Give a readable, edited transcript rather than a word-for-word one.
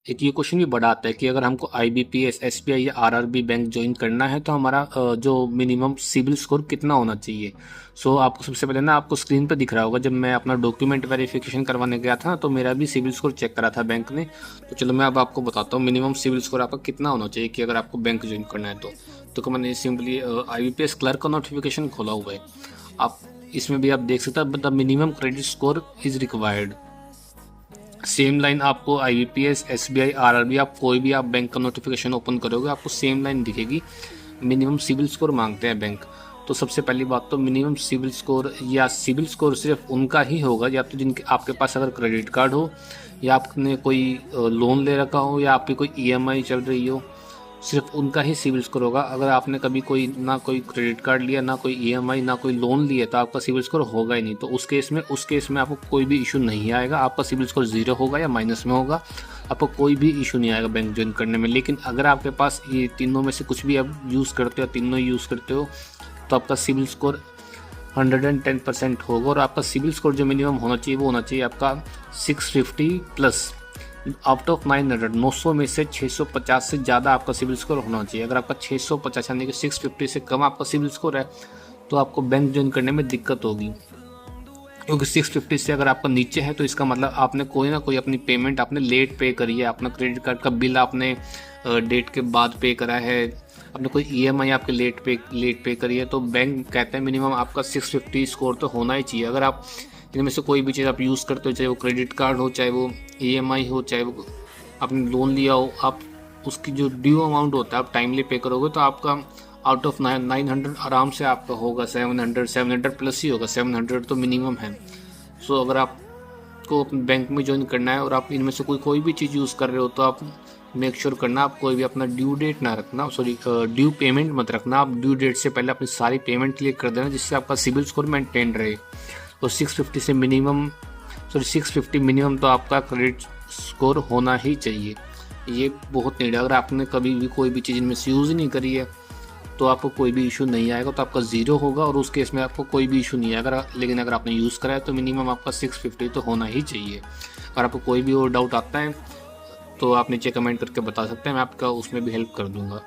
एक ये क्वेश्चन भी बड़ा आता है कि अगर हमको आईबीपीएस, एसबीआई या आरआरबी बैंक ज्वाइन करना है तो हमारा जो मिनिमम सिबिल स्कोर कितना होना चाहिए। सो आपको सबसे पहले ना आपको स्क्रीन पर दिख रहा होगा, जब मैं अपना डॉक्यूमेंट वेरिफिकेशन करवाने गया था तो मेरा भी सिबिल स्कोर चेक करा था बैंक ने। तो चलो मैं अब आपको बताता हूँ मिनिमम सिबिल स्कोर आपका कितना होना चाहिए कि अगर आपको बैंक ज्वाइन करना है तो मैंने सिंपली आईबीपीएस क्लर्क का नोटिफिकेशन खोला हुआ है। आप इसमें भी आप देख सकते हैं the minimum credit score is required. Same line आपको आईबीपीएस, एसबीआई, आरआरबी, आप कोई भी आप बैंक का नोटिफिकेशन ओपन करोगे आपको सेम लाइन दिखेगी। मिनिमम सिबिल स्कोर मांगते हैं बैंक। तो सबसे पहली बात तो मिनिमम सिबिल स्कोर या सिबिल स्कोर सिर्फ उनका ही होगा या तो जिनके आपके पास अगर क्रेडिट कार्ड हो या आपने कोई लोन ले रखा हो या आपकी कोई ईएमआई चल रही हो, सिर्फ उनका ही सिबिल स्कोर होगा। अगर आपने कभी कोई क्रेडिट कार्ड लिया, ना कोई ईएमआई, ना कोई लोन लिया तो आपका सिबिल स्कोर होगा ही नहीं। तो उस केस में आपको कोई भी इशू नहीं आएगा। आपका सिबिल स्कोर जीरो होगा या माइनस में होगा, आपको कोई भी इशू नहीं आएगा बैंक ज्वाइन करने में। लेकिन अगर आपके पास ये तीनों में से कुछ भी आप यूज़ करते हो, तीनों यूज़ करते हो, तो आपका सिबिल स्कोर 110% होगा। और आपका सिबिल स्कोर जो मिनिमम होना चाहिए वो होना चाहिए आपका 650 प्लस। आउट ऑफ 900 में से 650 से ज़्यादा आपका सिबिल स्कोर होना चाहिए। अगर आपका 650 यानी कि 650 से कम आपका सिबिल स्कोर है तो आपको बैंक ज्वाइन करने में दिक्कत होगी। क्योंकि 650 से अगर आपका नीचे है तो इसका मतलब आपने कोई ना कोई अपनी पेमेंट आपने लेट पे करी है, अपना क्रेडिट कार्ड का बिल आपने डेट के बाद पे करा है, आपने कोई ईएमआई आपके लेट पे करी है, तो बैंक कहते हैं मिनिमम आपका 650 स्कोर तो होना ही चाहिए। अगर आप इनमें से कोई भी चीज़ आप यूज़ करते हो, चाहे वो क्रेडिट कार्ड हो, चाहे वो ईएमआई हो, चाहे वो आपने लोन लिया हो, आप उसकी जो ड्यू अमाउंट होता है आप टाइमली पे करोगे तो आपका आउट ऑफ 900 आराम से आपका होगा 700 प्लस ही होगा। 700 तो मिनिमम है। सो अगर आपको अपने बैंक में ज्वाइन करना है और आप इनमें से कोई भी चीज़ यूज़ कर रहे हो तो आप मेक श्योर करना आप कोई भी अपना ड्यू डेट ना रखना, ड्यू पेमेंट मत रखना। आप ड्यू डेट से पहले अपनी सारी पेमेंट क्लियर कर देना जिससे आपका सिबिल स्कोर मेंटेन रहे। और 650 मिनिमम तो आपका क्रेडिट स्कोर होना ही चाहिए। ये बहुत नीड है। अगर आपने कभी भी कोई भी चीज़ इनमें से यूज़ ही नहीं करी है तो आपको कोई भी इशू नहीं आएगा, तो आपका ज़ीरो होगा और उस केस में आपको कोई भी इशू नहीं आएगा। लेकिन अगर आपने यूज़ करा है तो मिनिमम आपका 650 तो होना ही चाहिए। अगर आपको कोई भी और डाउट आता है तो आप नीचे कमेंट करके बता सकते हैं, मैं आपका उसमें भी हेल्प कर दूंगा।